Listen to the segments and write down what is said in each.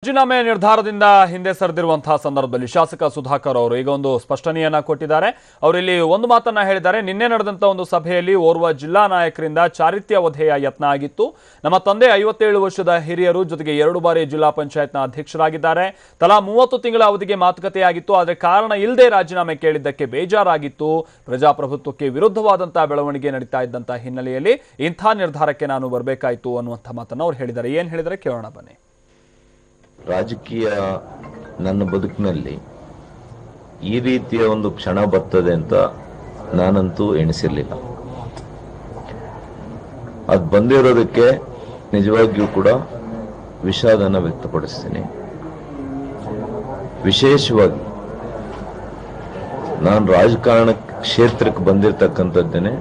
ರಾಜೀನಾಮೆ ನಿರ್ಧಾರದಿಂದ ಹಿಂದೆ ಸರಿದಿರುವಂತಹ ಸಂದರ್ಭದಲ್ಲಿ ಶಾಸಕ ಸುಧಾಕರ್ ಅವರು ಈಗ ಒಂದು ಸ್ಪಷ್ಟನೆಯನ್ನ ಕೊಟ್ಟಿದ್ದಾರೆ. ಅವರು ಇಲ್ಲಿ ಒಂದು ಮಾತನ್ನ ಹೇಳಿದ್ದಾರೆ. ನಿನ್ನೆ ನಡೆದಂತ ಒಂದು ಸಭೆಯಲ್ಲಿ ಓರ್ವ ಜಿಲ್ಲಾ ನಾಯಕರಿಂದ ಚಾರಿತ್ರ್ಯ ವಧೆಯ ಯತ್ನ ಆಗಿತ್ತು. ನಮ್ಮ ತಂದೆ 57 ವರ್ಷದ ಹಿರಿಯರು, ಜೊತೆಗೆ 2 ಬಾರಿ ಜಿಲ್ಲಾ ಪಂಚಾಯತ್ನ ಅಧ್ಯಕ್ಷರಾಗಿದ್ದಾರೆ. ತಲಾ 30 ತಿಂಗಳ ಅವಧಿಗೆ ಮಾತುಕತೆಯಾಗಿತ್ತು. ಆದರೆ ಕಾರಣ ಇಲ್ಲದೆ ರಾಜೀನಾಮೆ ಕೇಳಿದ್ದಕ್ಕೆ ಬೇಜಾರಾಗಿತ್ತು. ಪ್ರಜಾಪ್ರಭುತ್ವಕ್ಕೆ ವಿರುದ್ಧವಾದಂತಹ ಬೆಳವಣಿಗೆ ನಡೀತಾ ಇದ್ದಂತಹ ಹಿನ್ನೆಲೆಯಲ್ಲಿ ಇಂಥ ನಿರ್ಧಾರಕ್ಕೆ ನಾನು ಬರಬೇಕಾಯಿತು ಅನ್ನುವಂಥ ಮಾತನ್ನ ಅವರು ಹೇಳಿದ್ದಾರೆ. ಏನ್ ಹೇಳಿದರೆ ಕೇಳೋಣ ಬನ್ನಿ. ರಾಜಕೀಯ ನನ್ನ ಬದುಕಿನಲ್ಲಿ ಈ ರೀತಿಯ ಒಂದು ಕ್ಷಣ ಬರ್ತದೆ ಅಂತ ನಾನಂತೂ ಎಣಿಸಿರ್ಲಿಲ್ಲ. ಅದು ಬಂದಿರೋದಕ್ಕೆ ನಿಜವಾಗಿಯೂ ಕೂಡ ವಿಷಾದನ ವ್ಯಕ್ತಪಡಿಸ್ತೀನಿ. ವಿಶೇಷವಾಗಿ ನಾನು ರಾಜಕಾರಣ ಕ್ಷೇತ್ರಕ್ಕೆ ಬಂದಿರತಕ್ಕಂಥದ್ದೇನೆ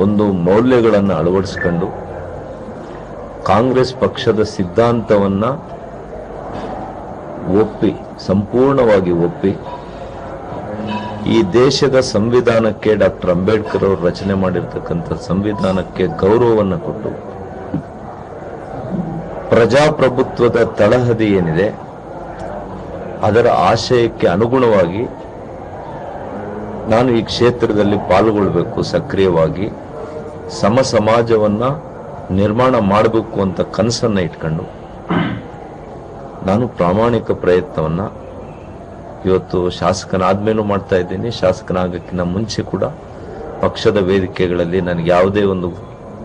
ಒಂದು ಮೌಲ್ಯಗಳನ್ನು ಅಳವಡಿಸ್ಕೊಂಡು ಕಾಂಗ್ರೆಸ್ ಪಕ್ಷದ ಸಿದ್ಧಾಂತವನ್ನ ಒಪ್ಪಿ, ಸಂಪೂರ್ಣವಾಗಿ ಒಪ್ಪಿ, ಈ ದೇಶದ ಸಂವಿಧಾನಕ್ಕೆ ಡಾಕ್ಟರ್ ಅಂಬೇಡ್ಕರ್ ಅವರು ರಚನೆ ಮಾಡಿರ್ತಕ್ಕಂಥ ಸಂವಿಧಾನಕ್ಕೆ ಗೌರವವನ್ನು ಕೊಟ್ಟು ಪ್ರಜಾಪ್ರಭುತ್ವದ ತಳಹದಿ ಏನಿದೆ ಅದರ ಆಶಯಕ್ಕೆ ಅನುಗುಣವಾಗಿ ನಾನು ಈ ಕ್ಷೇತ್ರದಲ್ಲಿ ಪಾಲ್ಗೊಳ್ಬೇಕು, ಸಕ್ರಿಯವಾಗಿ ಸಮ ಸಮಾಜವನ್ನ ನಿರ್ಮಾಣ ಮಾಡಬೇಕು ಅಂತ ಕನಸನ್ನ ಇಟ್ಕೊಂಡು ನಾನು ಪ್ರಾಮಾಣಿಕ ಪ್ರಯತ್ನವನ್ನ ಇವತ್ತು ಶಾಸಕನಾದ್ಮೇಲೂ ಮಾಡ್ತಾ ಇದ್ದೀನಿ. ಶಾಸಕನಾಗಕ್ಕಿಂತ ಮುಂಚೆ ಕೂಡ ಪಕ್ಷದ ವೇದಿಕೆಗಳಲ್ಲಿ ನನಗೆ ಯಾವುದೇ ಒಂದು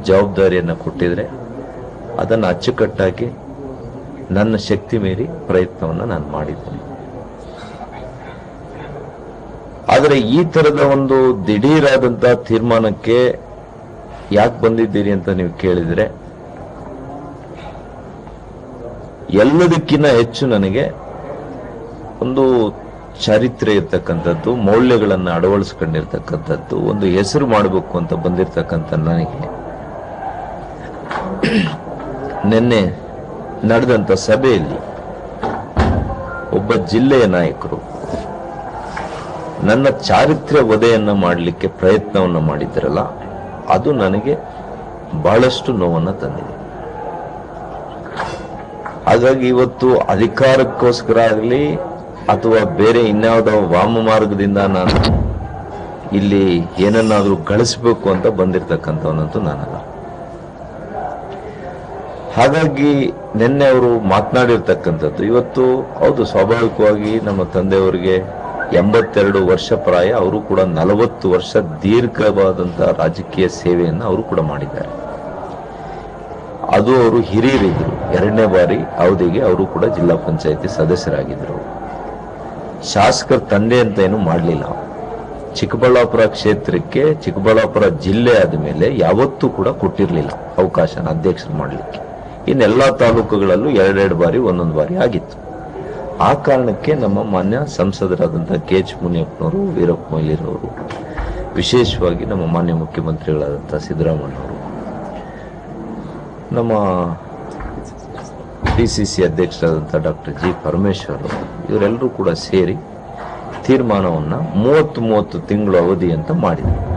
ಜವಾಬ್ದಾರಿಯನ್ನು ಕೊಟ್ಟಿದ್ರೆ ಅದನ್ನು ಅಚ್ಚುಕಟ್ಟಾಗಿ ನನ್ನ ಶಕ್ತಿ ಮೀರಿ ಪ್ರಯತ್ನವನ್ನ ನಾನು ಮಾಡಿದ್ದೀನಿ. ಆದರೆ ಈ ತರದ ಒಂದು ದಿಢೀರಾದಂತಹ ತೀರ್ಮಾನಕ್ಕೆ ಯಾಕೆ ಬಂದಿದ್ದೀರಿ ಅಂತ ನೀವು ಕೇಳಿದ್ರೆ, ಎಲ್ಲದಕ್ಕಿಂತ ಹೆಚ್ಚು ನನಗೆ ಒಂದು ಚಾರಿತ್ರ್ಯ ಇರ್ತಕ್ಕಂಥದ್ದು, ಮೌಲ್ಯಗಳನ್ನು ಅಳವಡಿಸ್ಕೊಂಡಿರ್ತಕ್ಕಂಥದ್ದು, ಒಂದು ಹೆಸರು ಮಾಡಬೇಕು ಅಂತ ಬಂದಿರತಕ್ಕಂಥ ನನಗೆ ನಿನ್ನೆ ನಡೆದಂತ ಸಭೆಯಲ್ಲಿ ಒಬ್ಬ ಜಿಲ್ಲೆಯ ನಾಯಕರು ನನ್ನ ಚಾರಿತ್ರ್ಯ ವಧೆಯನ್ನ ಮಾಡಲಿಕ್ಕೆ ಪ್ರಯತ್ನವನ್ನ ಮಾಡಿದ್ರಲ್ಲ, ಅದು ನನಗೆ ಬಹಳಷ್ಟು ನೋವನ್ನ ತಂದಿದೆ. ಹಾಗಾಗಿ ಇವತ್ತು ಅಧಿಕಾರಕ್ಕೋಸ್ಕರ ಆಗಲಿ ಅಥವಾ ಬೇರೆ ಇನ್ಯಾವುದೋ ವಾಮ ಮಾರ್ಗದಿಂದ ನಾನು ಇಲ್ಲಿ ಏನನ್ನಾದ್ರೂ ಗಳಿಸಬೇಕು ಅಂತ ಬಂದಿರತಕ್ಕಂಥವನಂತೂ ನಾನಲ್ಲ. ಹಾಗಾಗಿ ನಿನ್ನೆ ಅವರು ಮಾತನಾಡಿರ್ತಕ್ಕಂಥದ್ದು ಇವತ್ತು ಹೌದು, ಸ್ವಾಭಾವಿಕವಾಗಿ ನಮ್ಮ ತಂದೆಯವರಿಗೆ 82 ವರ್ಷ ಪ್ರಾಯ. ಅವರು ಕೂಡ 40 ವರ್ಷ ದೀರ್ಘವಾದಂತಹ ರಾಜಕೀಯ ಸೇವೆಯನ್ನು ಅವರು ಕೂಡ ಮಾಡಿದ್ದಾರೆ. ಅದು ಅವರು ಹಿರಿಯರಿದ್ರು. 2ನೇ ಬಾರಿ ಅವಧಿಗೆ ಅವರು ಕೂಡ ಜಿಲ್ಲಾ ಪಂಚಾಯತಿ ಸದಸ್ಯರಾಗಿದ್ರು. ಶಾಸಕರ ತಂದೆ ಅಂತ ಏನು ಮಾಡಲಿಲ್ಲ. ಚಿಕ್ಕಬಳ್ಳಾಪುರ ಕ್ಷೇತ್ರಕ್ಕೆ, ಚಿಕ್ಕಬಳ್ಳಾಪುರ ಜಿಲ್ಲೆ ಆದ ಮೇಲೆ ಯಾವತ್ತೂ ಕೂಡ ಕೊಟ್ಟಿರಲಿಲ್ಲ ಅವಕಾಶನ ಅಧ್ಯಕ್ಷರು ಮಾಡಲಿಕ್ಕೆ. ಇನ್ನೆಲ್ಲಾ ತಾಲೂಕುಗಳಲ್ಲೂ 2 ಬಾರಿ, 1 ಬಾರಿ ಆಗಿತ್ತು. ಆ ಕಾರಣಕ್ಕೆ ನಮ್ಮ ಮಾನ್ಯ ಸಂಸದರಾದಂತಹ KH ಮುನಿಯಪ್ಪನವರು, ವೀರಪ್ಪ ಮೊಯ್ಲಿರವರು, ವಿಶೇಷವಾಗಿ ನಮ್ಮ ಮಾನ್ಯ ಮುಖ್ಯಮಂತ್ರಿಗಳಾದಂತಹ ಸಿದ್ದರಾಮಯ್ಯನವರು, ನಮ್ಮ PCC ಅಧ್ಯಕ್ಷರಾದಂತಹ ಡಾಕ್ಟರ್ G. ಪರಮೇಶ್ವರ್ ಅವರು, ಇವರೆಲ್ಲರೂ ಕೂಡ ಸೇರಿ ತೀರ್ಮಾನವನ್ನ 30 ತಿಂಗಳು ಅವಧಿ ಅಂತ ಮಾಡಿದ್ರು.